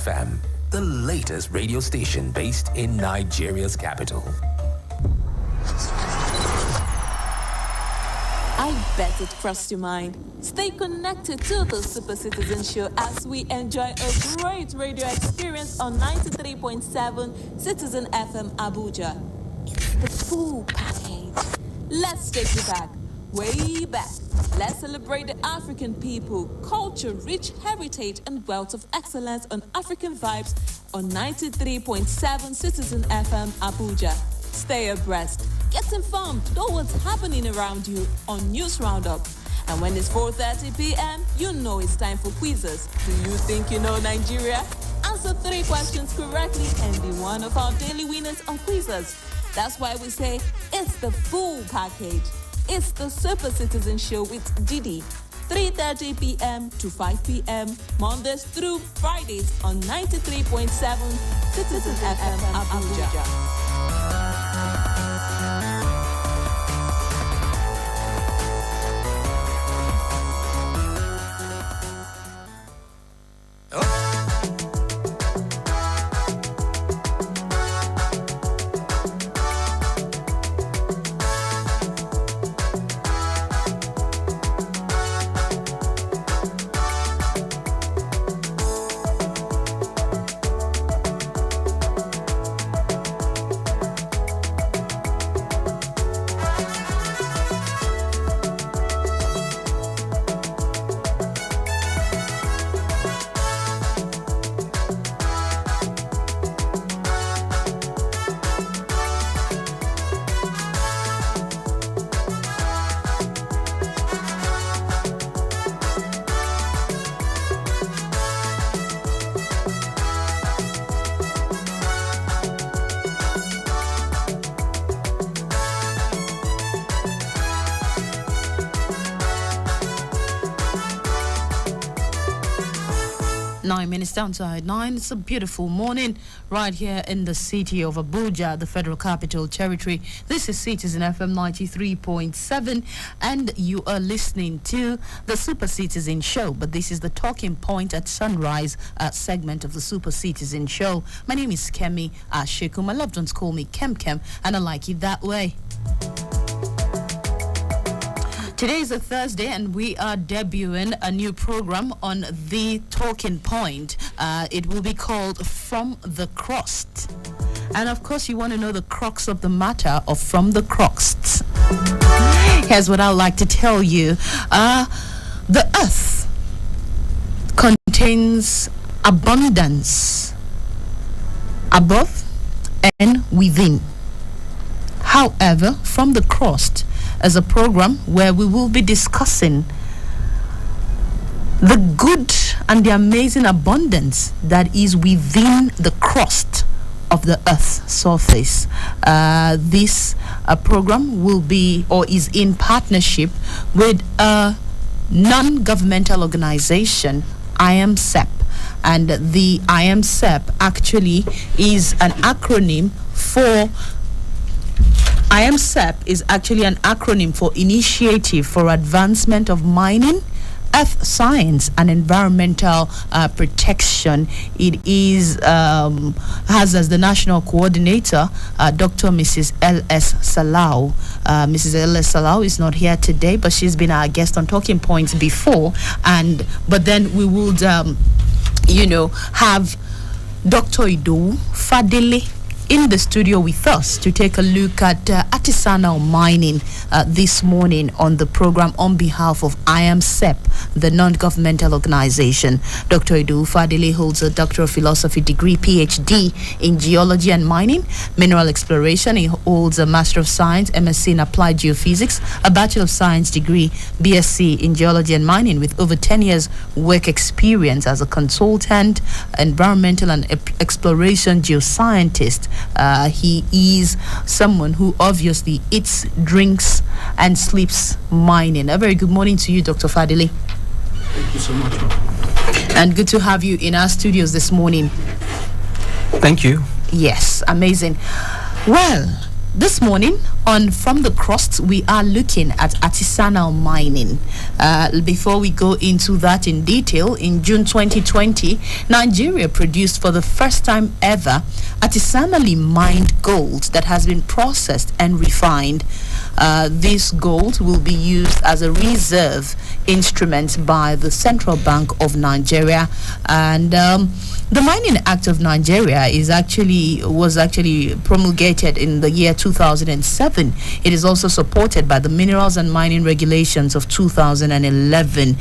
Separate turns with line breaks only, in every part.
FM, the latest radio station based in Nigeria's capital.
I bet it crossed your mind. Stay connected to the Super Citizen Show as we enjoy a great radio experience on 93.7 Citizen FM Abuja. It's the full package. Let's take you back, way back. Let's celebrate the African people, culture, rich heritage, and wealth of excellence on African Vibes on 93.7 Citizen FM Abuja. Stay abreast. Get informed. Know what's happening around you on News Roundup. And when it's 4:30 p.m., you know it's time for quizzes. Do you think you know Nigeria? Answer 3 questions correctly and be one of our daily winners on quizzes. That's why we say it's the full package. It's the Super Citizen Show with Didi. 3:30 p.m. to 5 p.m. Mondays through Fridays on 93.7 Citizen FM Abuja.
Minutes down to 9. It's a beautiful morning right here in the city of Abuja, the Federal Capital Territory. This is Citizen FM 93.7 and you are listening to the Super Citizen Show. But this is the talking point at sunrise segment of the Super Citizen Show. My name is Kemi Ashiku. My loved ones call me Kem Kem and I like it that way. Today is a Thursday and we are debuting a new program on the Talking Point. It will be called From the CRUST. And of course you want to know the crux of the matter of From the CRUST. Here's what I'd like to tell you. The earth contains abundance above and within. However, From the CRUST as a program where we will be discussing the good and the amazing abundance that is within the crust of the earth's surface. This program will be or is in partnership with a non-governmental organization, IAMESEP. And the IAMESEP actually is an acronym for IAMESEP is actually an acronym for Initiative for Advancement of Mining, Earth Science and Environmental Protection. It is has as the national coordinator Dr. Mrs. L.S. Salau. Mrs. L.S. Salau is not here today, but she's been our guest on Talking Points before. But then we would, have Dr. Ido Fadele in the studio with us to take a look at artisanal mining this morning on the program on behalf of IAMESEP, the non-governmental organization. Dr. Idu Fadele holds a Doctor of Philosophy degree, PhD in Geology and Mining, Mineral Exploration. He holds a Master of Science, MSc in Applied Geophysics, a Bachelor of Science degree, BSc in Geology and Mining, with over 10 years work experience as a consultant, environmental and exploration geoscientist. He is someone who obviously eats, drinks, and sleeps mining. A very good morning to you, Dr. Fadele.
Thank you so much.
And good to have you in our studios this morning.
Thank you.
Yes, amazing. Well, This morning on From the CRUST, we are looking at artisanal mining. Before we go into that in detail, in June 2020, Nigeria produced for the first time ever artisanally mined gold that has been processed and refined. This gold will be used as a reserve instrument by the Central Bank of Nigeria, and the Mining Act of Nigeria was actually promulgated in the year 2007. It is also supported by the Minerals and Mining Regulations of 2011.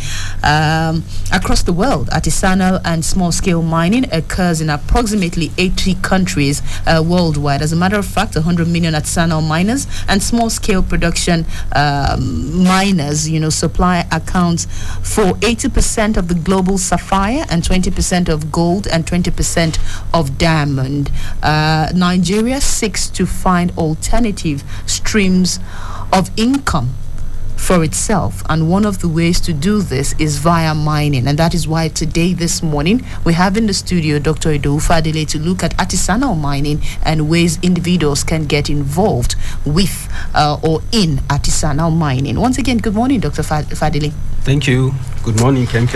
Across the world, artisanal and small-scale mining occurs in approximately 80 countries worldwide. As a matter of fact, 100 million artisanal miners and small-scale production miners, supply accounts for 80% of the global sapphire and 20% of gold and 20% of diamond. Nigeria seeks to find alternative streams of income for itself, and one of the ways to do this is via mining, and that is why today, this morning, we have in the studio Dr. Idowu Fadele to look at artisanal mining and ways individuals can get involved with or in artisanal mining. Once again, good morning, Dr. Fadele.
Thank you. Good morning, Kem.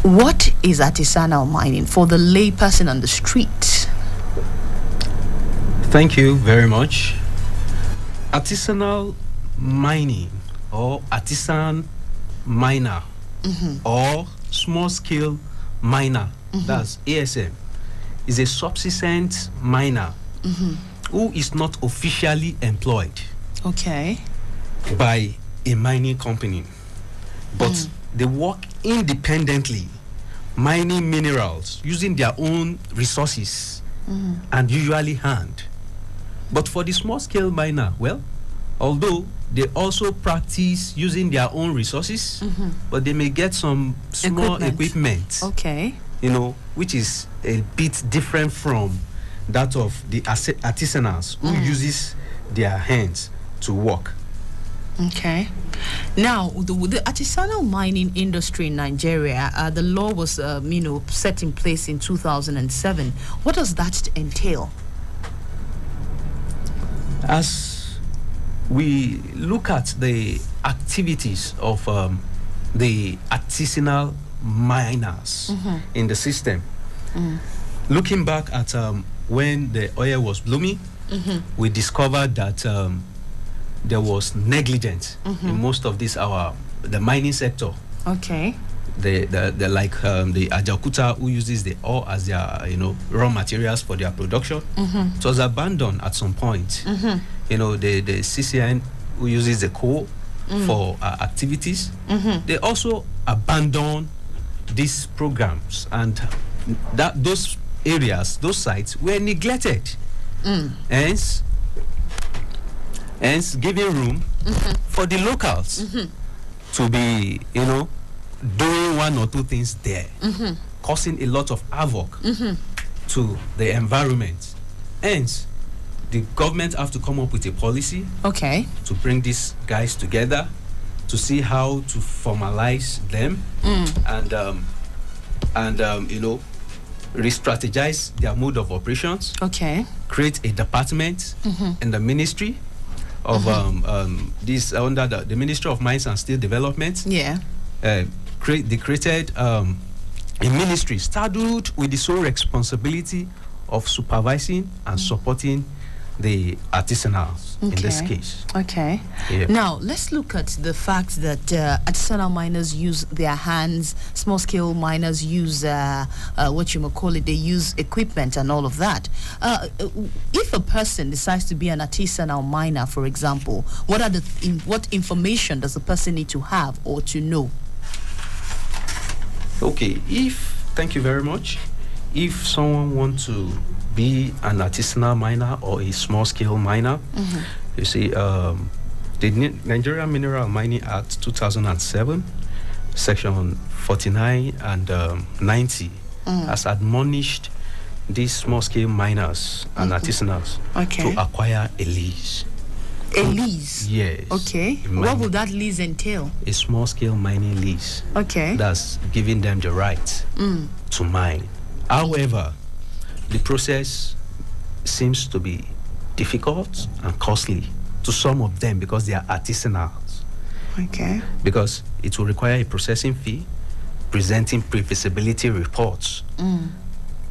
What is artisanal mining for the layperson on the street?
Thank you very much. Artisanal mining, or artisan miner, or small-scale miner, that's ASM, is a subsistence miner who is not officially employed by a mining company, but they work independently, mining minerals using their own resources and usually hand. But for the small-scale miner, although they also practice using their own resources, but they may get some small equipment, which is a bit different from that of the artisanals who uses their hands to work.
Okay. Now, the artisanal mining industry in Nigeria, the law was, set in place in 2007. What does that entail?
As we look at the activities of the artisanal miners in the system, looking back at when the oil was blooming, we discovered that there was negligence in most of the mining sector.
Okay.
The Ajaokuta, who uses the ore as their raw materials for their production, it was abandoned at some point. The CCN, who uses the coal for activities, they also abandoned these programs, and those areas, those sites were neglected. Hence giving room for the locals to be doing one or two things there, causing a lot of havoc to the environment. Hence, the government have to come up with a policy to bring these guys together to see how to formalize them and re-strategize their mode of operations. Create a department in the ministry of this under the Ministry of Mines and Steel Development. They created a ministry saddled with the sole responsibility of supervising and supporting the artisanals in this case.
Now, let's look at the fact that artisanal miners use their hands, small-scale miners use they use equipment and all of that. If a person decides to be an artisanal miner, for example, what information does a person need to have or to know?
Thank you very much. If someone wants to be an artisanal miner or a small-scale miner, you see, the Nigerian Mineral Mining Act 2007, Section 49 and 90, has admonished these small-scale miners and artisanals to acquire a lease.
A lease?
Yes.
What will that lease entail?
A small-scale mining lease. That's giving them the right to mine. However, the process seems to be difficult and costly to some of them because they are artisanals.
Okay.
Because it will require a processing fee, presenting pre-feasibility reports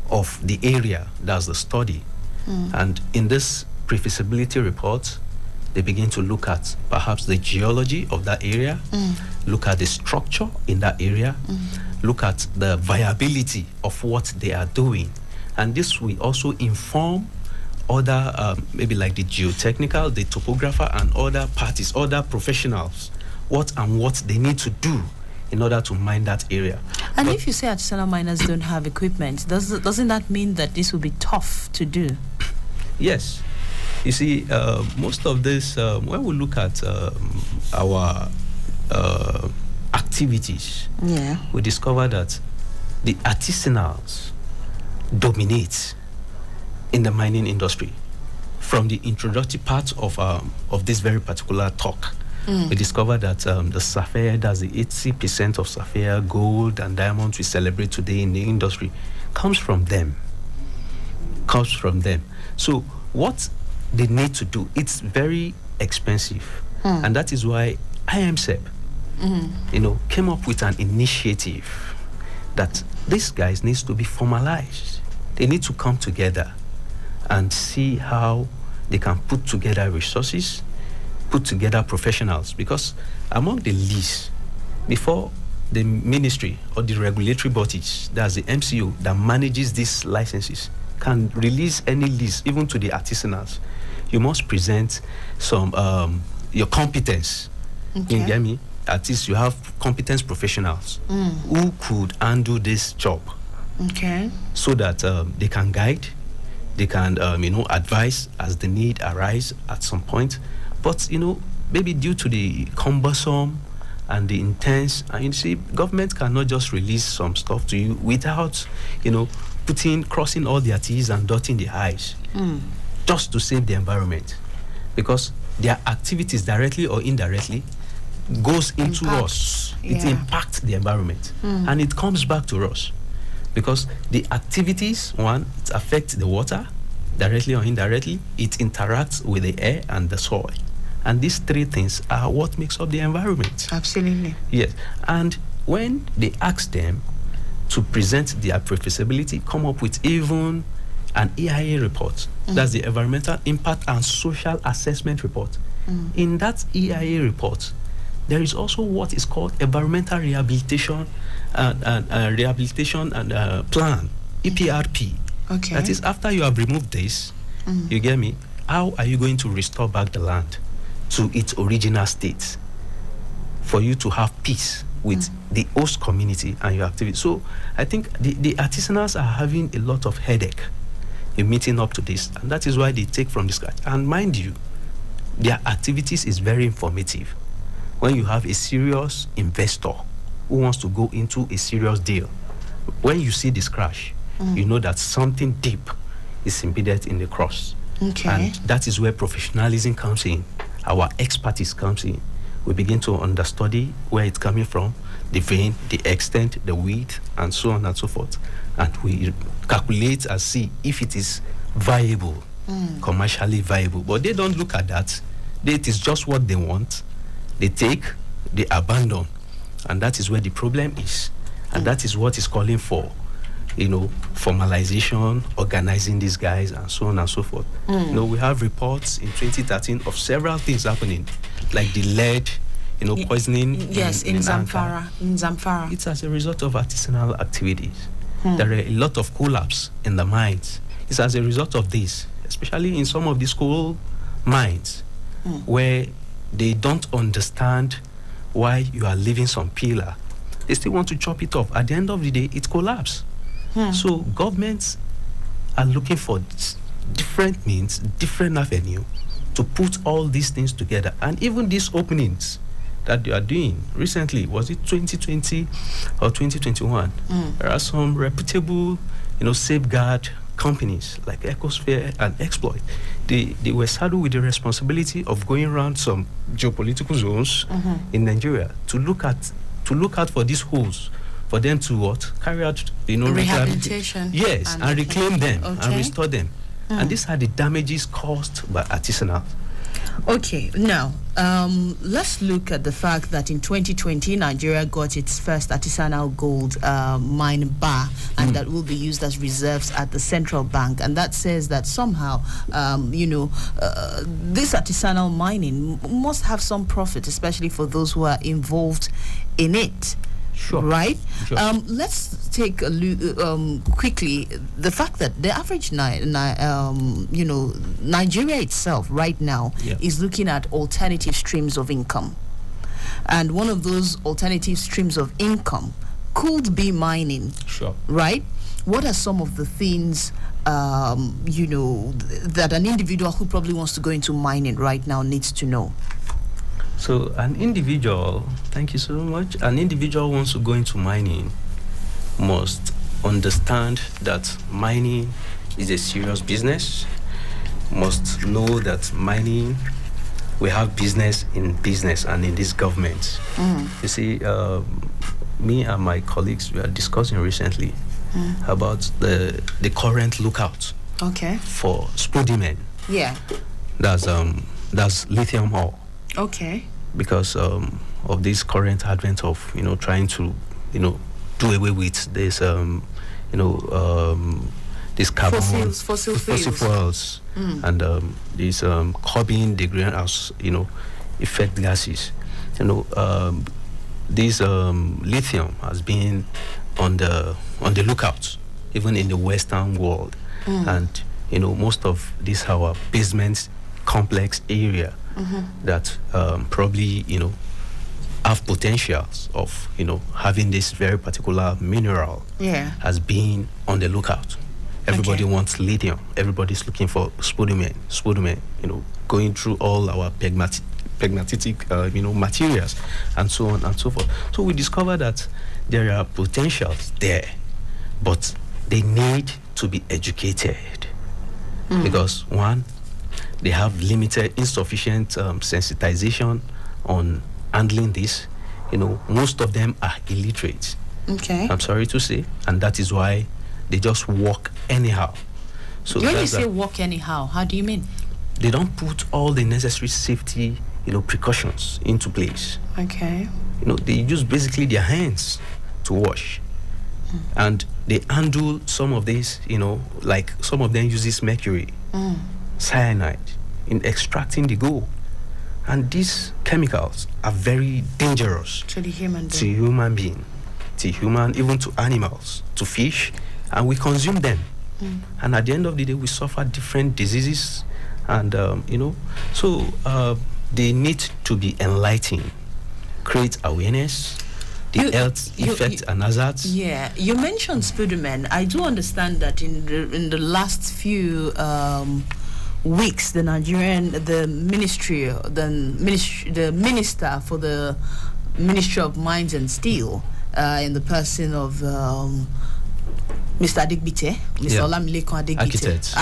of the area, that's the study. And in this pre-feasibility report, they begin to look at perhaps the geology of that area, look at the structure in that area, look at the viability of what they are doing. And this will also inform other, maybe like the geotechnical, the topographer, and other parties, other professionals, what they need to do in order to mine that area.
And if you say artisanal miners don't have equipment, doesn't that mean that this will be tough to do?
Yes. You see, most of this, when we look at our activities, we discover that the artisanals dominate in the mining industry. From the introductory part of this very particular talk, we discover that the sapphire, that's the 80% of sapphire, gold, and diamonds we celebrate today in the industry, comes from them. So what they need to do, it's very expensive. And that is why IAMESEP, came up with an initiative that these guys needs to be formalized. They need to come together and see how they can put together resources, put together professionals, because among the least, before the ministry or the regulatory bodies, that's the MCO that manages these licenses, can release any lease, even to the artisanals, you must present some your competence.
Okay.
You get me? At least you have competence professionals who could handle this job.
Okay.
So that they can guide, they can advise as the need arise at some point. But maybe due to the cumbersome and the intense, and you see, government cannot just release some stuff to you without crossing all their T's and dotting the I's, just to save the environment, because their activities, directly or indirectly, goes into us. It impacts the environment, and it comes back to us, because the activities, one, it affects the water directly or indirectly, it interacts with the air and the soil, and these three things are what makes up the environment.
Absolutely.
Yes. And when they ask them to present their pre-feasibility, come up with even an EIA report, that's the Environmental Impact and Social Assessment Report. In that EIA report, there is also what is called environmental rehabilitation and plan, EPRP.
Okay.
That is, after you have removed this, you get me, how are you going to restore back the land to its original state for you to have peace with the host community and your activity? So I think the artisanals are having a lot of headache in meeting up to this, and that is why they take from the scratch. And mind you, their activities is very informative. When you have a serious investor who wants to go into a serious deal, when you see this crash, you know that something deep is embedded in the crust.
Okay.
And that is where professionalism comes in, our expertise comes in. We begin to understudy where it's coming from, the vein, the extent, the width, and so on and so forth. And we calculate and see if it is viable, commercially viable. But they don't look at that. It is just what they want. They take, they abandon. And that is where the problem is. And that is what is calling for, formalization, organizing these guys, and so on and so forth. We have reports in 2013 of several things happening, like the lead, poisoning.
Yes, in Zamfara.
It's as a result of artisanal activities. There are a lot of collapse in the mines. It's as a result of this, especially in some of these coal mines, where they don't understand why you are leaving some pillar. They still want to chop it off. At the end of the day, it collapses. So governments are looking for different means, different avenue to put all these things together. And even these openings that they are doing recently, was it 2020 or 2021? There are some reputable, safeguard companies like Ecosphere and Exploit. They were saddled with the responsibility of going around some geopolitical zones in Nigeria to look out for these holes, for them to carry out,
rehabilitation.
Yes, and reclaim them and restore them. And these are the damages caused by artisanal.
Okay, now let's look at the fact that in 2020 Nigeria got its first artisanal gold mine bar, and that will be used as reserves at the central bank, and that says that somehow this artisanal mining must have some profit, especially for those who are involved in it.
Sure.
Right?
Sure.
Let's take a look quickly. The fact that the average Nigeria itself right now is looking at alternative streams of income. And one of those alternative streams of income could be mining.
Sure.
Right? What are some of the things, that an individual who probably wants to go into mining right now needs to know?
So an individual, thank you so much, an individual wants to go into mining must understand that mining is a serious business, must know that mining, we have business and in this government. You see, me and my colleagues, we are discussing recently about the current lookout for spodumene.
Yeah.
That's lithium ore.
Okay.
Because of this current advent of trying to do away with this this carbon
fossil
fuels and this curbing the greenhouse effect gases. This lithium has been on the lookout even in the Western world, and most of this our basement complex area that probably have potentials of having this very particular mineral has been on the lookout. Everybody wants lithium. Everybody's looking for spodumene. Going through all our pegmatitic materials and so on and so forth. So we discover that there are potentials there, but they need to be educated because one, they have limited, insufficient sensitization on handling this. Most of them are illiterate.
Okay.
I'm sorry to say, and that is why they just walk anyhow. So
when you say walk anyhow, how do you mean?
They don't put all the necessary safety, precautions into place.
Okay.
They use basically their hands to wash, and they handle some of these. Like some of them uses mercury. Cyanide in extracting the gold, and these chemicals are very dangerous
to the human
being, even to animals, to fish, and we consume them. And at the end of the day, we suffer different diseases, and so they need to be enlightened, create awareness, the health effects and hazards.
Yeah, you mentioned spodumene. I do understand that in the last few weeks, the minister for the Ministry of Mines and Steel, in the person of Mr. Adegbite, Mr. Olamilekon Adegbite,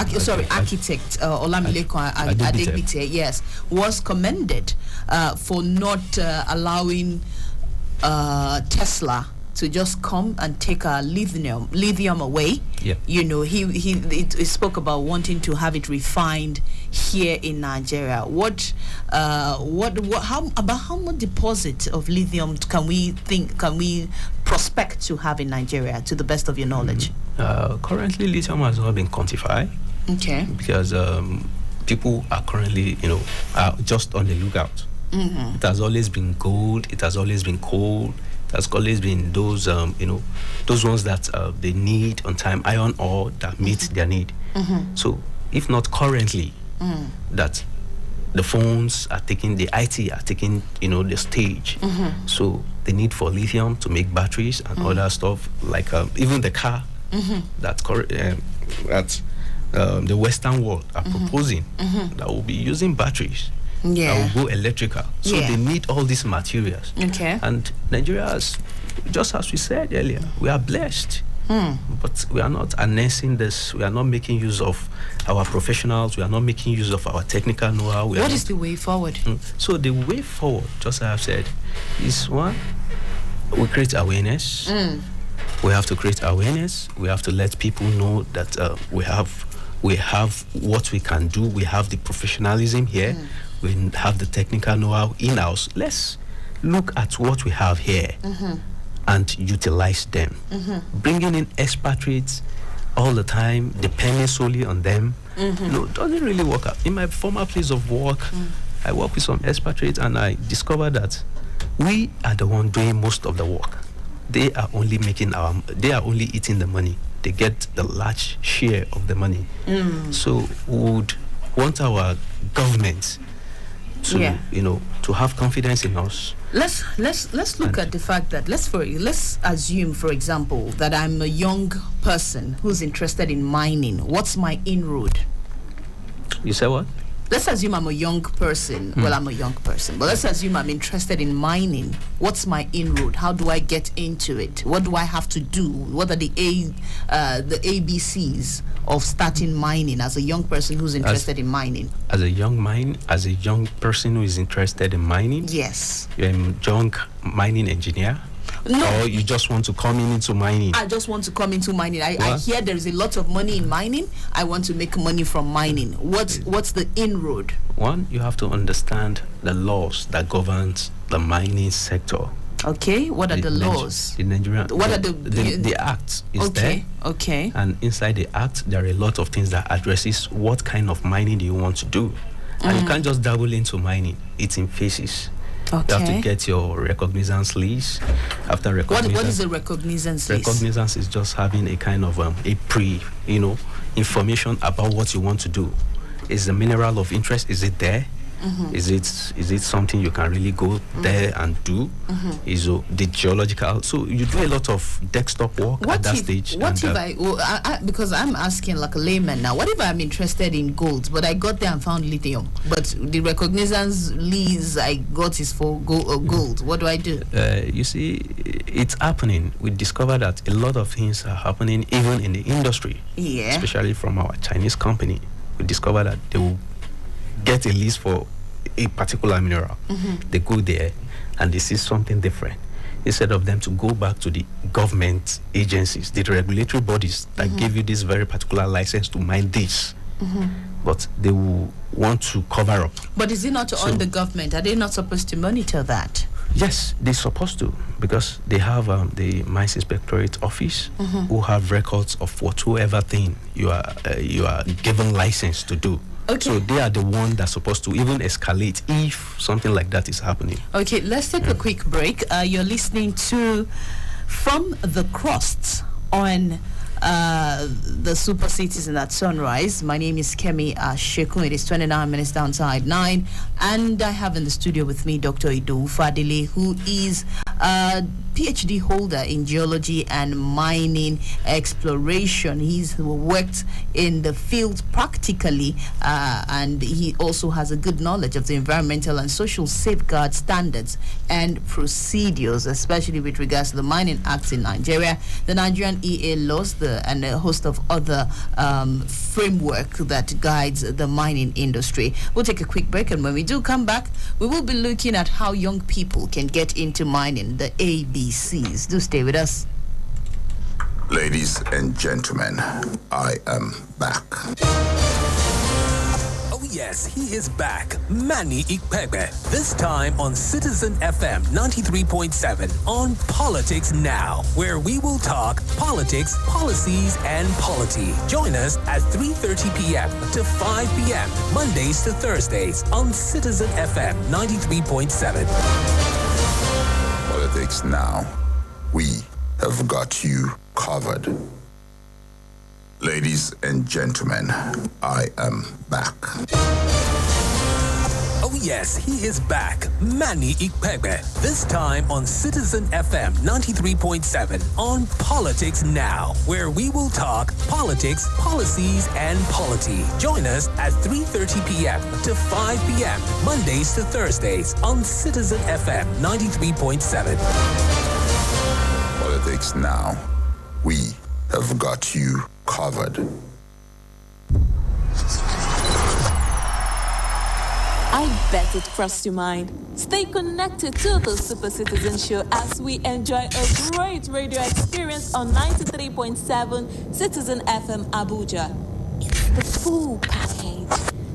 architect Olamilekon Adegbite, yes, was commended for not allowing Tesla to just come and take our lithium away.
Yeah.
He spoke about wanting to have it refined here in Nigeria. How much deposit of lithium can we prospect to have in Nigeria, to the best of your knowledge?
Currently, lithium has not been quantified.
Okay.
Because people are currently, are just on the lookout. It has always been gold. It has always been coal. It has always been those, those ones that they need on time, iron ore that meets their need. So, if not currently, that the phones are taking, the IT are taking, the stage. So, the need for lithium to make batteries and other stuff, like even the car that the Western world are proposing that will be using batteries. That will go electrical. So they need all these materials.
Okay.
And Nigeria, just as we said earlier, we are blessed. But we are not harnessing this. We are not making use of our professionals. We are not making use of our technical know-how.
What is the way forward?
So the way forward, just as I've said, is one, we create awareness. We have to create awareness. We have to let people know that we have We have what we can do. We have the professionalism here. We have the technical know-how in-house. Let's look at what we have here and utilize them. Bringing in expatriates all the time, depending solely on them, no, doesn't really work out. In my former place of work, I work with some expatriates, and I discovered that we are the one doing most of the work. They are only they are only eating the money. They get the large share of the money. So we would want our government to, to have confidence in us.
Let's look at the fact that let's assume, for example, that I'm a young person who's interested in mining. What's my inroad?
You say what?
Let's assume I'm a young person. Well, I'm a young person, but let's assume I'm interested in mining. What's my inroad? How do I get into it? What do I have to do? What are the ABCs of starting mining as a young person who's interested in mining?
As a young person who is interested in mining?
Yes.
You're a young mining engineer?
No.
Or you just want to come into mining?
I just want to come into mining. I hear there is a lot of money in mining. I want to make money from mining. What's the inroad? One,
you have to understand the laws that govern the mining sector.
Okay, what are the laws?
In Nigeria,
what are
the act is there.
Okay.
And inside the act, there are a lot of things that addresses what kind of mining do you want to do. And you can't just dabble into mining. It's in phases. Okay. You have to get your recognizance list. After recognizance,
what is a recognizance list?
Recognizance is just having a kind of a information about what you want to do. Is the mineral of interest? Is it there? Is it something you can really go there and do? Is the geological? So you do a lot of desktop work at that stage.
What if I because I'm asking like a layman now. What if I'm interested in gold, but I got there and found lithium, but the recognizance lease I got is for gold? What do I do?
You see, it's happening. We discovered that a lot of things are happening even in the industry.
Yeah.
Especially from our Chinese company, we discovered that they will get a lease for a particular mineral. They go there and they see something different. Instead of them to go back to the government agencies, the regulatory bodies that give you this very particular license to mine this, but they will want to cover up.
But is it not on the government? Are they not supposed to monitor that?
Yes, they're supposed to, because they have the Mines Inspectorate Office who have records of whatsoever thing you are given license to do.
Okay.
So they are the one that's supposed to even escalate if something like that is happening.
Okay, let's take a quick break. You're listening to From the CRUST on the Super Citizen at Sunrise. My name is Kemi Sheku. It is 29 minutes downside 9, and I have in the studio with me Dr. Ido Fadile, who is a PhD holder in geology and mining exploration. He's worked in the field practically, and he also has a good knowledge of the environmental and social safeguard standards and procedures, especially with regards to the Mining Act in Nigeria, the Nigerian EA laws, and a host of other framework that guides the mining industry. We'll take a quick break, and when we do come back, we will be looking at how young people can get into mining, the ABCs. Do stay with us.
Ladies and gentlemen, I am back.
Yes, he is back. Manny Ikpepe. This time on Citizen FM 93.7 on Politics Now, where we will talk politics, policies, and polity. Join us at 3:30 p.m. to 5 p.m. Mondays to Thursdays on Citizen FM 93.7.
Politics Now. We have got you covered. Ladies and gentlemen, I am back.
Oh yes, he is back. Manny Ikpepe. This time on Citizen FM 93.7 on Politics Now, where we will talk politics, policies, and polity. Join us at 3:30 p.m. to 5 p.m. Mondays to Thursdays on Citizen FM 93.7.
Politics Now. We have got you covered.
I bet it crossed your mind. Stay connected to the Super Citizen Show as we enjoy a great radio experience on 93.7 Citizen FM Abuja. the full package.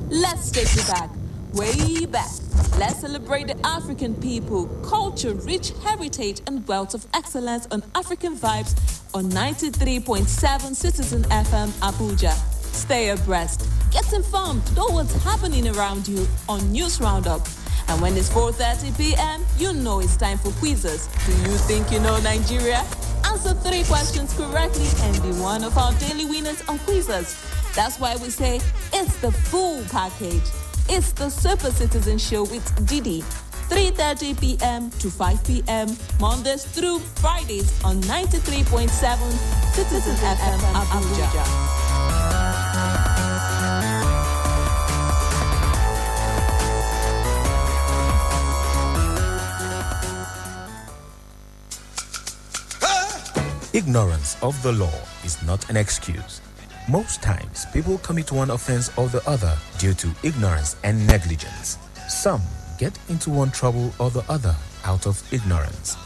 Let's take you back, way back. Let's celebrate the African people, culture, rich heritage, and wealth of excellence on African Vibes on 93.7 Citizen FM Abuja. Stay abreast. Get informed. Know what's happening around you on News Roundup. And when it's 4:30 p.m., you know it's time for quizzes. Do you think you know Nigeria? Answer 3 questions correctly and be one of our daily winners on quizzes. That's why we say it's the full package. It's the Super Citizen Show with Didi. 3:30 p.m. to 5 p.m. Mondays through Fridays on 93.7 Citizen FM Abuja.
Ignorance of the law is not an excuse. Most times, people commit one offense or the other due to ignorance and negligence. Some get into one trouble or the other out of ignorance.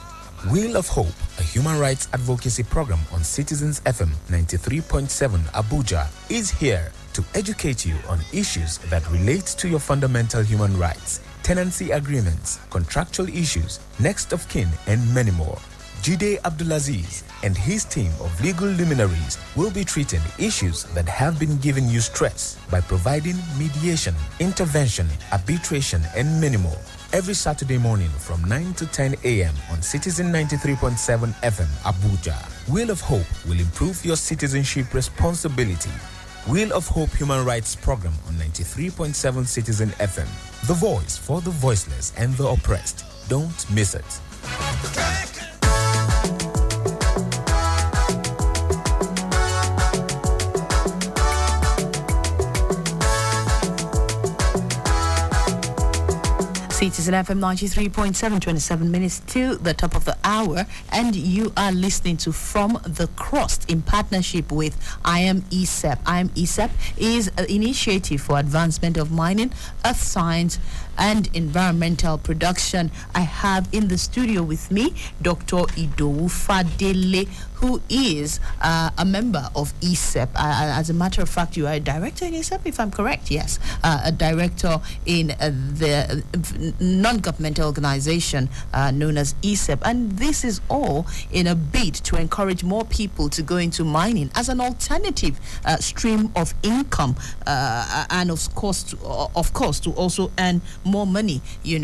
Wheel of Hope, a human rights advocacy program on Citizens FM 93.7 Abuja, is here to educate you on issues that relate to your fundamental human rights, tenancy agreements, contractual issues, next of kin, and many more. Jide Abdulaziz and his team of legal luminaries will be treating issues that have been giving you stress by providing mediation, intervention, arbitration, and many more. Every Saturday morning from 9 to 10 a.m. on Citizen 93.7 FM Abuja. Wheel of Hope will improve your citizenship responsibility. Wheel of Hope Human Rights Program on 93.7 Citizen FM. The voice for the voiceless and the oppressed. Don't miss it.
Citizen FM 93.7, 27 minutes to the top of the hour, and you are listening to From the CRUST in partnership with IAMESEP. IAMESEP is an initiative for advancement of mining, earth science, and environmental production. I have in the studio with me Dr. Idowu Fadele, who is a member of ISEP. As a matter of fact, you are a director in ISEP, if I'm correct. Yes, a director in the non-governmental organization known as ISEP. And this is all in a bid to encourage more people to go into mining as an alternative stream of income, and of course, to also earn more money,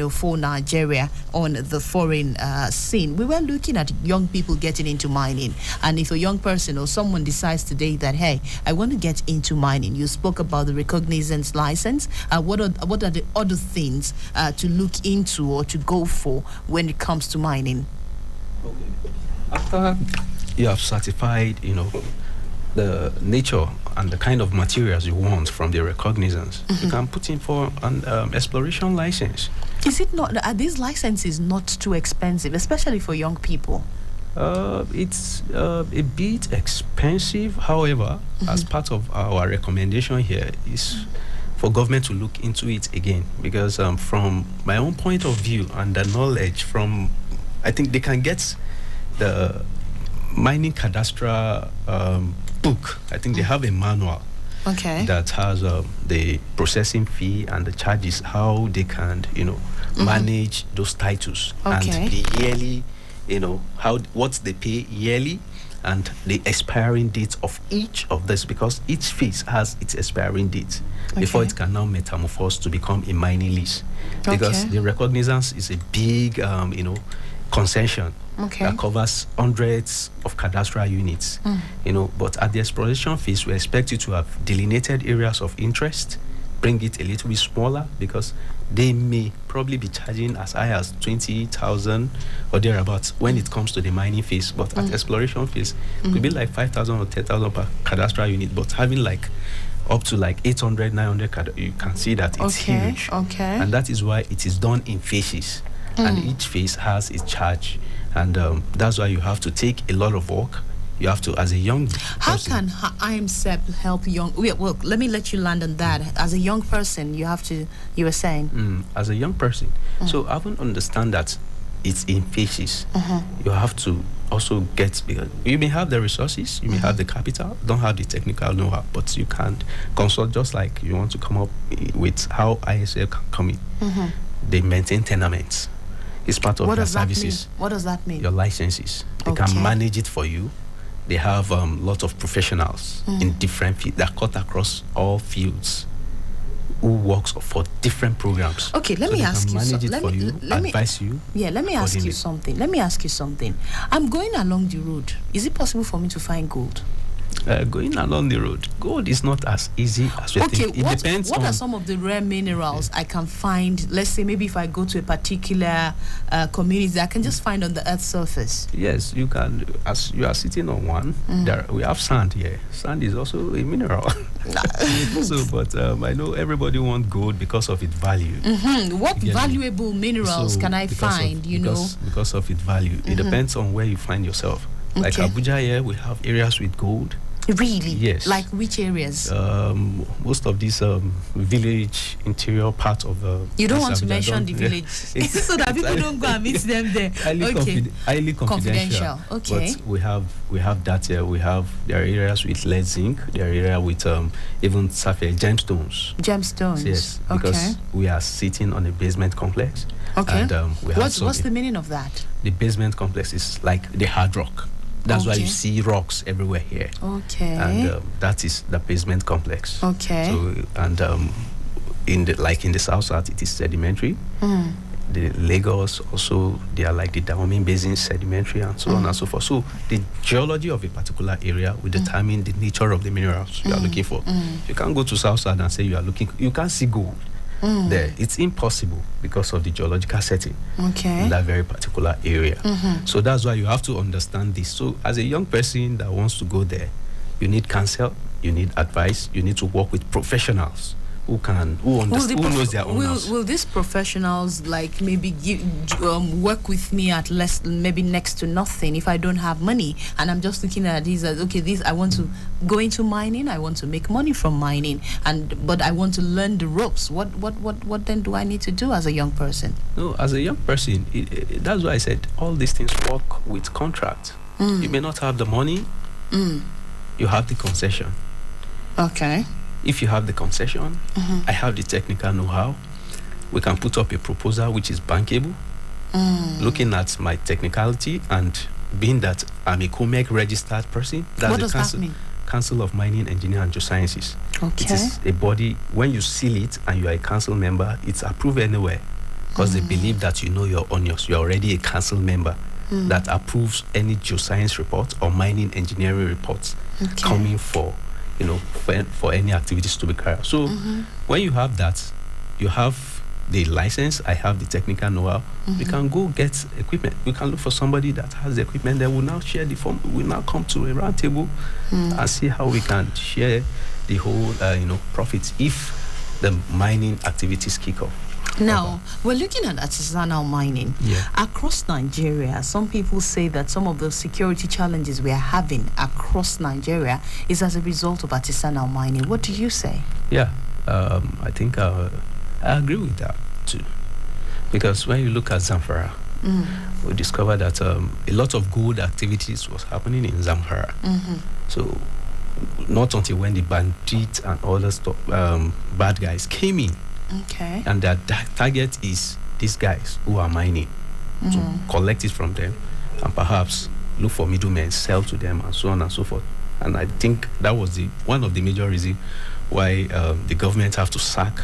for Nigeria on the foreign scene. We were looking at young people getting into mining. And if a young person or someone decides today that, hey, I want to get into mining, you spoke about the recognizance license. What are the other things to look into or to go for when it comes to mining?
Okay. After you have certified, the nature and the kind of materials you want from the recognizance, you can put in for an exploration license.
Is it not? Are these licenses not too expensive, especially for young people?
It's a bit expensive. However, as part of our recommendation here is for government to look into it again, because from my own point of view and the knowledge I think they can get the mining cadastral book. I think they have a manual that has the processing fee and the charges, how they can manage those titles and the yearly, what they pay yearly and the expiring date of each of this, because each phase has its expiring date before it can now metamorphose to become a mining lease. Because the recognizance is a big concession that covers hundreds of cadastral units, but at the exploration phase, we expect you to have delineated areas of interest, bring it a little bit smaller, because they may probably be charging as high as 20,000 or thereabouts when it comes to the mining phase, but at exploration phase, it could be like 5,000 or 10,000 per cadastral unit, but having like up to like 800, 900, you can see that it's huge. And that is why it is done in phases. And each phase has its charge. And that's why you have to take a lot of work. You have to, as a young person.
How can IAMESEP help young... Well, let me let you land on that. As a young person, you have to... You were saying?
As a young person. So I would understand that it's in phases. You have to also get, because you may have the resources, you may have the capital, don't have the technical know-how, but you can consult, just like you want to come up with how ISL can come in. They maintain tenements. It's part of their services.
What does that mean?
Your licenses. They can manage it for you. They have lots of professionals in different fields that cut across all fields, who works for different programs.
Okay, let me ask you something.
Advise you.
Yeah, let me ask you something. I'm going along the road. Is it possible for me to find gold?
Going along the road, gold is not as easy as we think. It depends on...
What are some of the rare minerals I can find? Let's say maybe if I go to a particular community that I can just find on the earth's surface.
Yes, you can. As you are sitting on one, we have sand here. Sand is also a mineral. But I know everybody wants gold because of its value.
What valuable minerals can I find?
Because of its value. It depends on where you find yourself. Like Abuja here, we have areas with gold.
Really?
Yes.
Like which areas?
Most of these village interior part of
you don't want to mention the village so that people don't go and meet them there.
Highly confidential.
Okay.
But we have that here. There are areas with lead zinc. There are areas with even sapphire gemstones. Yes. Because we are sitting on a basement complex.
Okay.
And
what's the meaning of that?
The basement complex is like the hard rock. That's why you see rocks everywhere here.
Okay.
And that is the basement complex.
Okay.
So, and in the south, it is sedimentary. The Lagos also, they are like the Dahomey Basin sedimentary and so on and so forth. So the geology of a particular area will determine the nature of the minerals you are looking for. You can't go to south and say you can't see gold. There, it's impossible because of the geological setting in that very particular area. So that's why you have to understand this. So as a young person that wants to go there, you need counsel, you need advice, you need to work with professionals who knows their own house.
Will these professionals like maybe work with me at less, maybe next to nothing if I don't have money and I'm just looking at these as I want to go into mining, I want to make money from mining, but I want to learn the ropes. What then do I need to do as a young person?
No, as a young person, that's why I said all these things work with contract. You may not have the money, you have the concession.
Okay.
If you have the concession, I have the technical know-how. We can put up a proposal which is bankable, looking at my technicality and being that I'm a COMEC registered person. That's
what does that mean?
Council of Mining, Engineering and Geosciences.
Okay.
It is a body, when you seal it and you are a council member, it's approved anywhere because they believe that you know your onions. You're already a council member that approves any geoscience report or mining engineering reports coming for any activities to be carried out. So when you have that, you have the license, I have the technical know-how, we can go get equipment. We can look for somebody that has the equipment that will now share the form. We'll now come to a round table and see how we can share the whole profits if the mining activities kick off.
Now, we're looking at artisanal mining. Across Nigeria, some people say that some of the security challenges we are having across Nigeria is as a result of artisanal mining. What do you say?
Yeah, I think I agree with that too. Because when you look at Zamfara, we discovered that a lot of gold activities was happening in Zamfara. So not until when the bandits and other bad guys came in.
Okay.
And their target is these guys who are mining, to collect it from them and perhaps look for middlemen, sell to them, and so on and so forth. And I think that was one of the major reasons why the government have to sack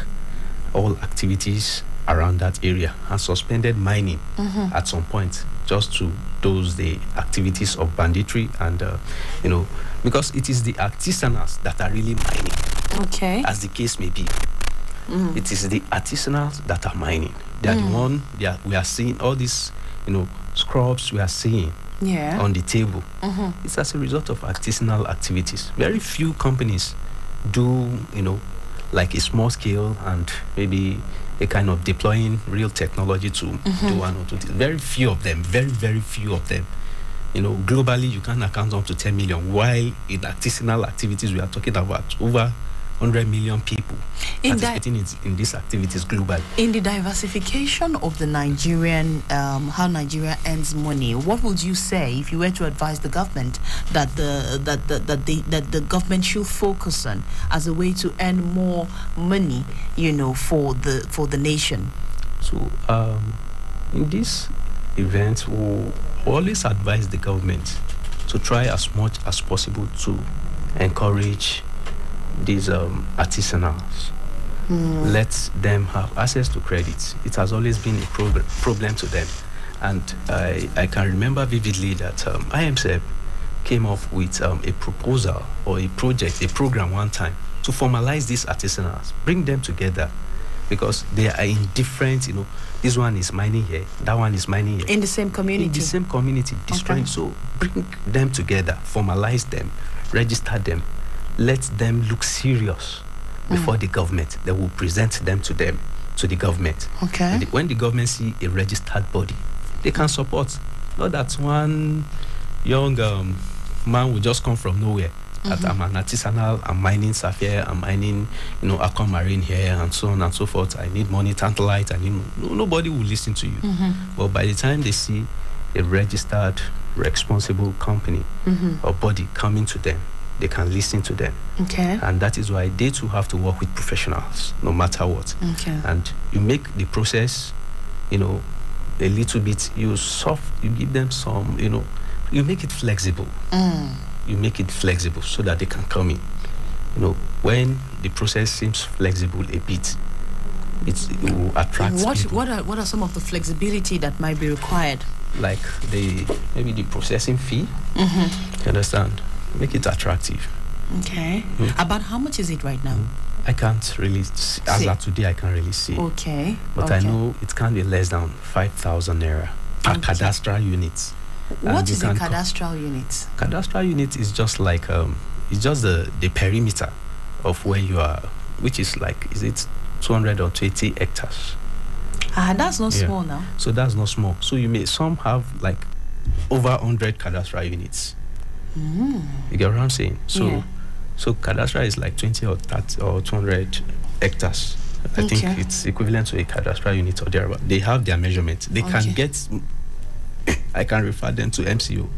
all activities around that area and suspended mining at some point, just to dose the activities of banditry and because it is the artisanals that are really mining.
Okay.
As the case may be. It is the artisanals that are mining. They are the one. We are seeing all these, scrubs we are seeing on the table. It's as a result of artisanal activities. Very few companies do, like a small scale and maybe a kind of deploying real technology to do one or two things. Very few of them. Very, very few of them. Globally, you can account up to 10 million. While in artisanal activities, we are talking about over 100 million people. participating in these activities globally.
In the diversification of the Nigerian, how Nigeria earns money, what would you say if you were to advise the government that the government should focus on as a way to earn more money, for the nation?
So, in this event, we always advise the government to try as much as possible to encourage these artisanals. Let them have access to credit. It has always been a problem to them. And I can remember vividly that IAMESEP came up with a proposal or a program one time to formalize these artisanals, bring them together, because they are in different, this one is mining here, that one is mining here.
In the same community?
In the same community, destroying. Okay. So bring them together, formalize them, register them, let them look serious before the government. They will present them to the government.
Okay.
When the government see a registered body, they can support. Not that one young man will just come from nowhere. That I'm an artisanal, I'm mining sapphire, I'm mining, aquamarine here, and so on and so forth. I need money, tantalite, nobody will listen to you. But by the time they see a registered, responsible company or body coming to them, they can listen to them.
Okay.
And that is why they too have to work with professionals, no matter what.
Okay.
And you make the process, a little bit, you give them some, you make it flexible. You make it flexible so that they can come in. When the process seems flexible a bit, it will attract people.
What are some of the flexibility that might be required?
Like maybe the processing fee. You understand? Make it attractive.
Okay. About how much is it right now?
I can't really see. As of today, I can't really see.
Okay.
But I know it can't be less than 5,000 naira per cadastral unit.
What is a cadastral unit?
Cadastral unit is just like it's just the perimeter of where you are, which is like, is it 220 hectares?
That's not small now.
So that's not small. So some have like over 100 cadastral units. You get what I'm saying? So cadastral is like 20 or 30 or 200 hectares. I think it's equivalent to a cadastral unit or thereabout. They have their measurements. They can get. I can refer them to MCO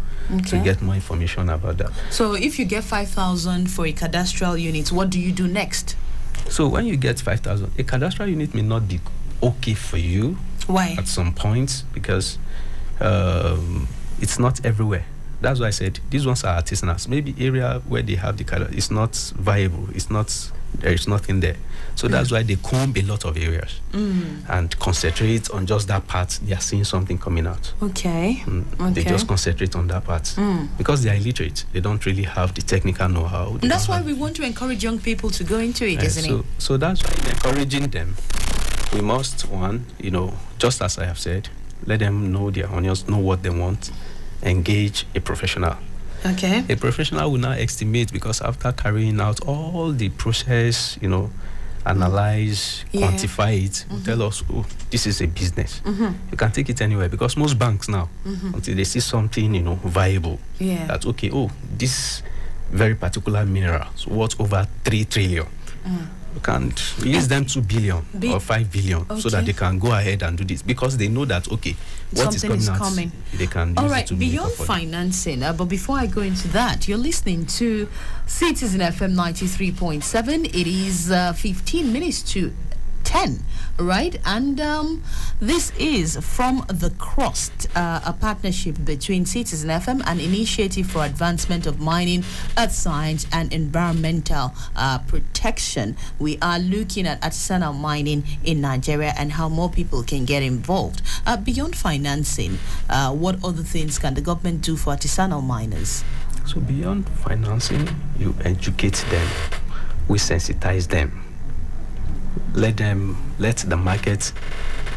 to get more information about that.
So if you get 5,000 for a cadastral unit, what do you do next?
So when you get 5,000, a cadastral unit may not be okay for you.
Why?
At some points, because it's not everywhere. That's why I said these ones are artisanals. Maybe area where they have the cadastral is not viable. There is nothing there. So that's why they comb a lot of areas and concentrate on just that part. They are seeing something coming out.
Okay.
They just concentrate on that part because they are illiterate. They don't really have the technical know-how.
And that's why we want to encourage young people to go into it, isn't it?
So that's why encouraging them. We must, just as I have said, let them know their onions, know what they want, engage a professional.
Okay.
A professional will now estimate, because after carrying out all the process, analyze, quantify it, will tell us, this is a business. You can take it anywhere, because most banks now, until they see something, viable, that, this very particular mineral is worth over 3 trillion. You can't release them 2 billion or 5 billion so that they can go ahead and do this, because they know that what is coming out, they can use
all
it
right,
to
beyond financing, but before I go into that, you're listening to Citizen FM 93.7. It is 15 minutes to 10, right? And this is from the CRUST, a partnership between Citizen FM and Initiative for Advancement of Mining, Earth Science and Environmental Protection. We are looking at artisanal mining in Nigeria and how more people can get involved. Beyond financing, what other things can the government do for artisanal miners?
So beyond financing, you educate them, we sensitize them. Let the market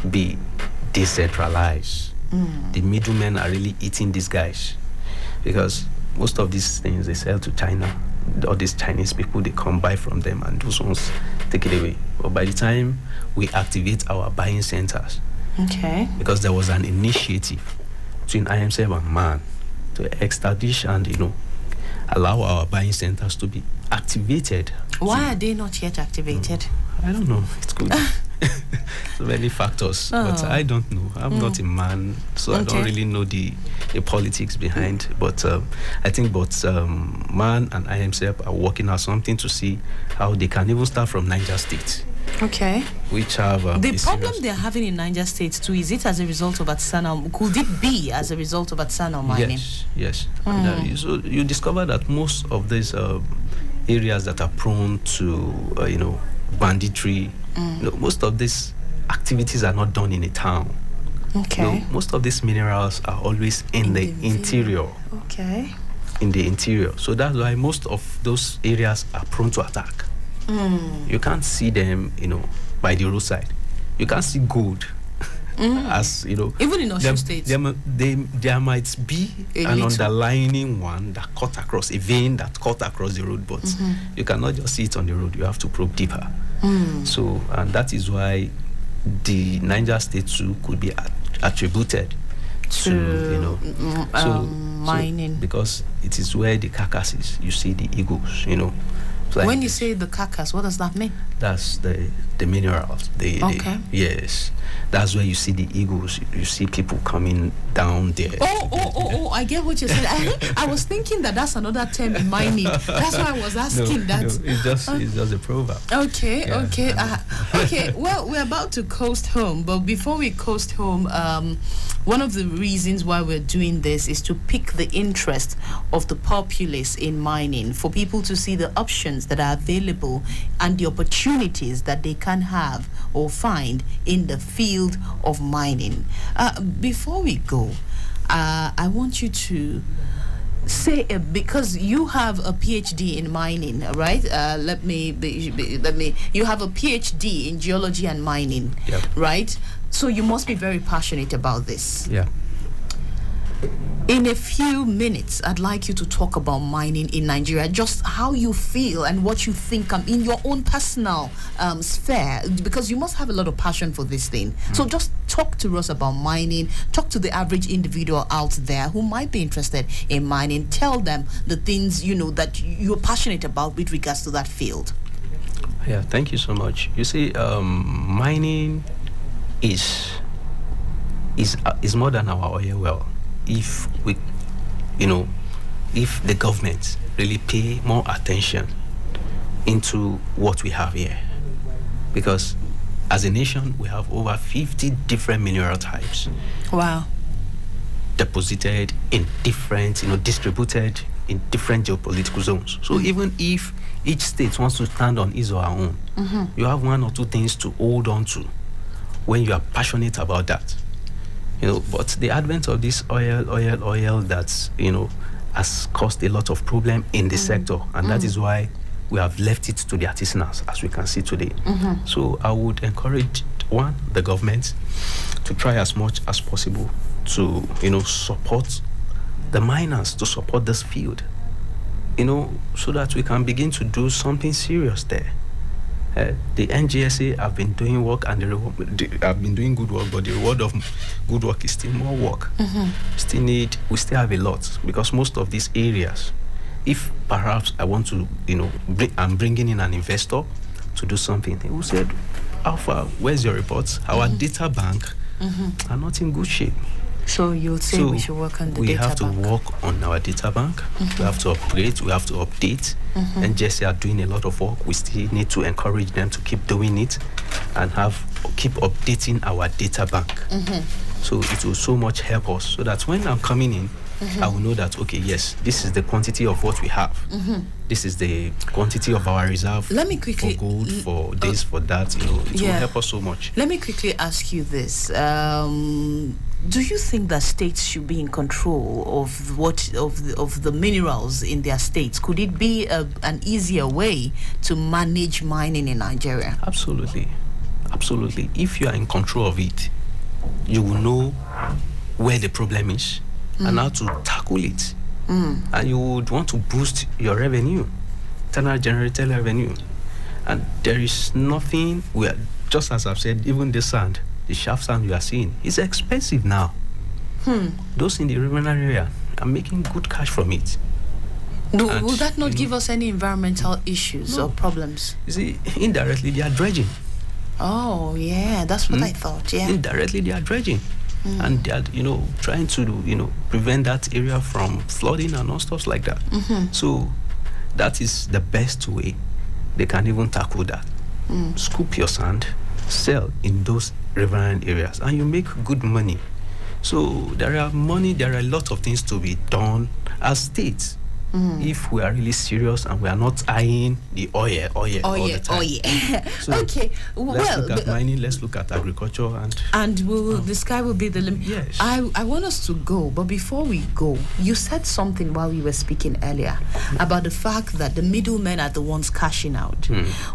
be decentralized. The middlemen are really eating these guys, because most of these things they sell to China. All these Chinese people, they come buy from them, and those ones take it away. But by the time we activate our buying centers, because there was an initiative between IAMESEP and MAN to establish and allow our buying centers to be activated.
Why are they not yet activated?
I don't know. It could be so many factors, but I don't know. I'm not a man, so I don't really know the politics behind. But I think both MAN and IAMESEP are working out something to see how they can even start from Niger State.
Okay.
Which have
the problem they're having in Niger State too, is it as a result of Atsana? Could it be as a result of Atsana mining?
Yes. And, so you discover that most of these areas that are prone to banditry, most of these activities are not done in a town.
Okay.
Most of these minerals are always in the interior.
Okay.
In the interior. So that's why most of those areas are prone to attack. You can't see them, by the roadside. You can't see gold. As
even in Osun State,
there might be an underlining one that cut across a vein that cut across the road, but you cannot just see it on the road. You have to probe deeper. So, and that is why the Niger State zoo could be attributed to
mining,
because it is where the carcasses, you see the eagles,
When you say the carcass, what does that mean?
That's the minerals. Yes. That's where you see the eagles. You see people coming down there.
Oh, I get what you're saying. I was thinking that's another term in mining. That's why I was asking that.
No, it's just a proverb.
Okay. Well, we're about to coast home, but before we coast home, one of the reasons why we're doing this is to pique the interest of the populace in mining, for people to see the options that are available and the opportunities that they can have or find in the field of mining. Before we go, I want you to say, because you have a PhD in mining, right? You have a PhD in geology and mining, right? So you must be very passionate about this.
Yeah.
In a few minutes, I'd like you to talk about mining in Nigeria, just how you feel and what you think in your own personal sphere, because you must have a lot of passion for this thing. So just talk to us about mining, talk to the average individual out there who might be interested in mining. Tell them the things, that you're passionate about with regards to that field.
Yeah, thank you so much. You see, mining is more than our oil well. If the government really pay more attention into what we have here, because as a nation we have over 50 different mineral types.
Wow.
Deposited in different, distributed in different geopolitical zones. So even if each state wants to stand on his or her own, you have one or two things to hold on to when you are passionate about that. But the advent of this oil that's, has caused a lot of problem in the sector, and that is why we have left it to the artisanals, as we can see today. So I would encourage, the government to try as much as possible to, support the miners, to support this field, so that we can begin to do something serious there. The NGSA have been doing work, and have been doing good work, but the reward of good work is still more work. We still have a lot, because most of these areas, if perhaps I want to, I'm bringing in an investor to do something, they will say, Alpha, where's your reports? Our data bank are not in good shape.
So you'll say we should work on the data bank. We
have to work on our data bank. We have to upgrade. We have to update. And JSA are doing a lot of work. We still need to encourage them to keep doing it and keep updating our data bank. So it will so much help us, so that when I'm coming in, I will know that, okay, yes, this is the quantity of what we have. This is the quantity of our reserve.
Let me quickly,
for gold, for this, for that. It will help us so much.
Let me quickly ask you this. Do you think that states should be in control of the minerals in their states? Could it be an easier way to manage mining in Nigeria?
Absolutely. If you are in control of it, you will know where the problem is and how to tackle it. And you would want to boost your revenue, internal generated revenue. And there is nothing just as I've said, even the sand, the shaft sand you are seeing, is expensive now. Those in the rural area are making good cash from it.
Will that not give us any environmental issues or problems?
You see, indirectly they are dredging.
Oh, yeah, that's what I thought, yeah.
Indirectly they are dredging. And they are, trying to, prevent that area from flooding and all stuff like that. So that is the best way they can even tackle that. Scoop your sand, sell in those riverine areas, and you make good money. So there are a lot of things to be done as states. If we are really serious and we are not eyeing the oil all the time. So
okay.
Let's look at mining, let's look at agriculture, and
the sky will be the limit.
Yes.
I want us to go, but before we go, you said something while we were speaking earlier about the fact that the middlemen are the ones cashing out.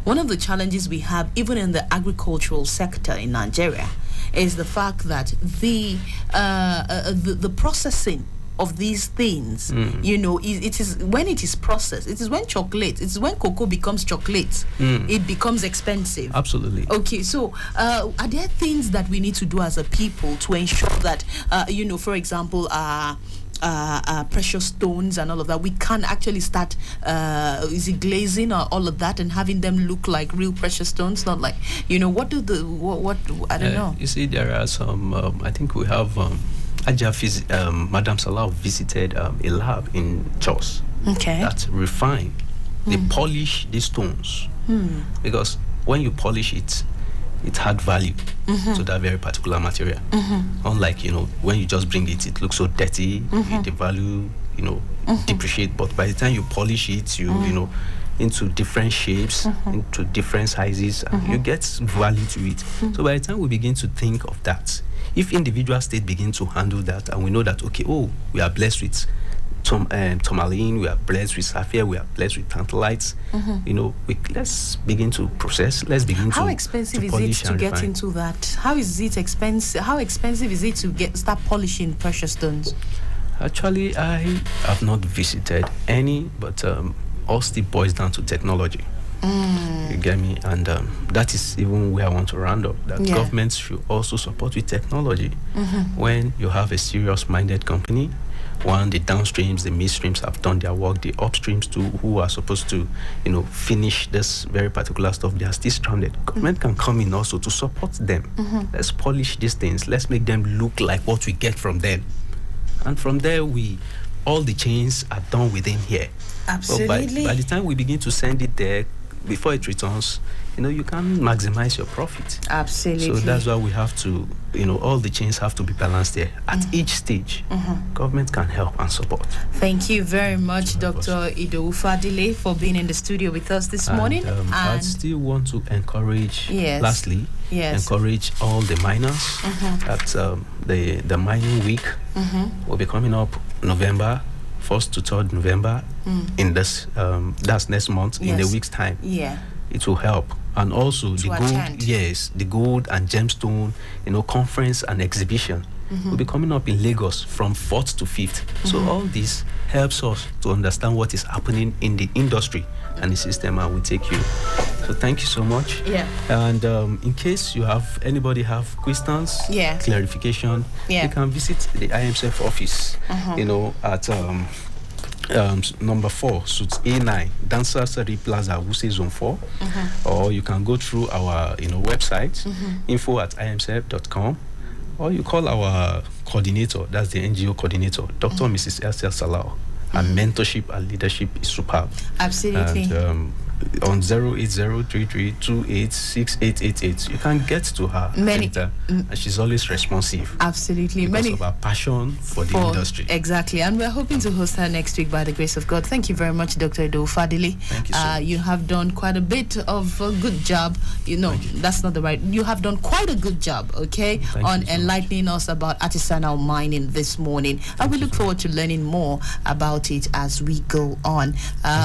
One of the challenges we have, even in the agricultural sector in Nigeria, is the fact that the processing of these things, it is when it is processed, it is when cocoa becomes chocolate, it becomes expensive.
Absolutely.
Okay, so are there things that we need to do as a people to ensure that, for example, precious stones and all of that, we can actually start glazing or all of that and having them look like real precious stones, not like, what I don't know.
You see, there are some, I think we have, Madam Salah visited a lab in Jos that refine, they polish these stones, because when you polish it, it had value to that very particular material. Unlike, when you just bring it, it looks so dirty, the value, depreciate. But by the time you polish it, you into different shapes, into different sizes, and you get value to it. So by the time we begin to think of that, if individual states begin to handle that, and we know that, we are blessed with tourmaline, we are blessed with sapphire, we are blessed with tantalite, let's begin to process, let's begin
How
to
expensive
to
is it to get
refine.
into that? How expensive is it to start polishing precious stones?
Actually, I have not visited any, but all still boils down to technology. You get me? And that is even where I want to round up, that governments should also support with technology. When you have a serious-minded company, the downstreams, the midstreams have done their work, the upstreams too, who are supposed to, finish this very particular stuff, they are still stranded. Government can come in also to support them. Let's polish these things. Let's make them look like what we get from them. And from there, all the chains are done within here.
Absolutely.
But by the time we begin to send it there, before it returns, you can maximize your profit.
Absolutely.
So that's why we have to, all the chains have to be balanced there. At each stage, government can help and support.
Thank you very much, Dr. Idowu Fadile, for being in the studio with us this morning.
I still want to encourage, lastly, encourage all the miners that the mining week will be coming up November 1st to 3rd November in this that's next month, in a week's time. It will help. And also the gold and gemstone conference and exhibition will be coming up in Lagos from 4th to 5th. So all this helps us to understand what is happening in the industry and the system, and we take you. So thank you so much. And in case anybody have questions, clarification, you can visit the IAMESEP office, at number 4, Suits A9, Dancer Sari Plaza, Wuse Zone 4, or you can go through our website, info@iamsep.com, or you call our coordinator, that's the NGO coordinator, Dr. Mrs. Elsel Salau. Her mentorship and leadership is superb.
Absolutely.
And on 08033286888, you can get to her. And she's always responsive.
Absolutely.
Because of her passion for the industry.
Exactly. And we're hoping to host her next week by the grace of God. Thank you very much, Dr. Idowu Fadile.
Thank you so much.
You have done quite a bit of a good job. That's not the right. You have done quite a good job, on enlightening us about artisanal mining this morning. And we look forward to learning more about it as we go on.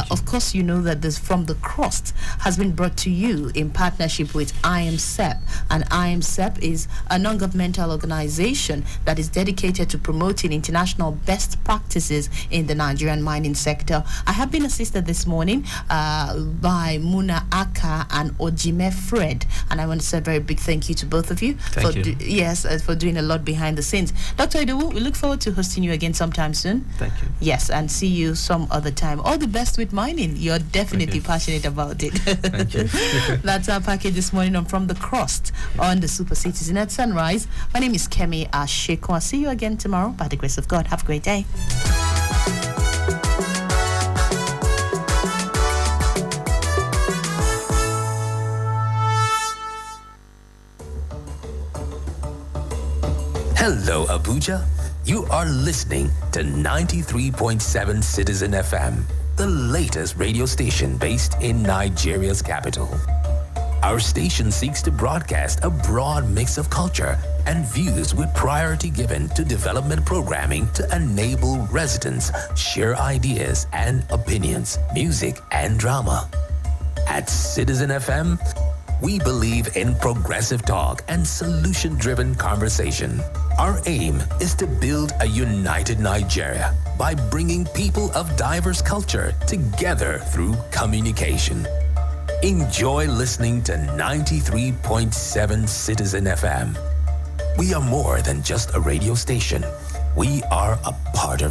Of course, that this from the CRUST has been brought to you in partnership with IAMESEP. And IAMESEP is a non-governmental organization that is dedicated to promoting international best practices in the Nigerian mining sector. I have been assisted this morning by Muna Aka and Ojime Fred, and I want to say a very big thank you to both of you for doing a lot behind the scenes. Dr. Idowu, we look forward to hosting you again sometime soon.
Thank you.
Yes, and see you some other time. All the best with mining. You're definitely passionate about it.
Thank you.
That's our package this morning on From the CRUST on the Super Citizen at Sunrise. My name is Kemi Asheko. I'll see you again tomorrow by the grace of God. Have a great day.
Hello, Abuja. You are listening to 93.7 Citizen FM, the latest radio station based in Nigeria's capital. Our station seeks to broadcast a broad mix of culture and views with priority given to development programming to enable residents share ideas and opinions, music and drama. At Citizen FM, we believe in progressive talk and solution-driven conversation. Our aim is to build a united Nigeria by bringing people of diverse culture together through communication. Enjoy listening to 93.7 Citizen FM. We are more than just a radio station. We are a part of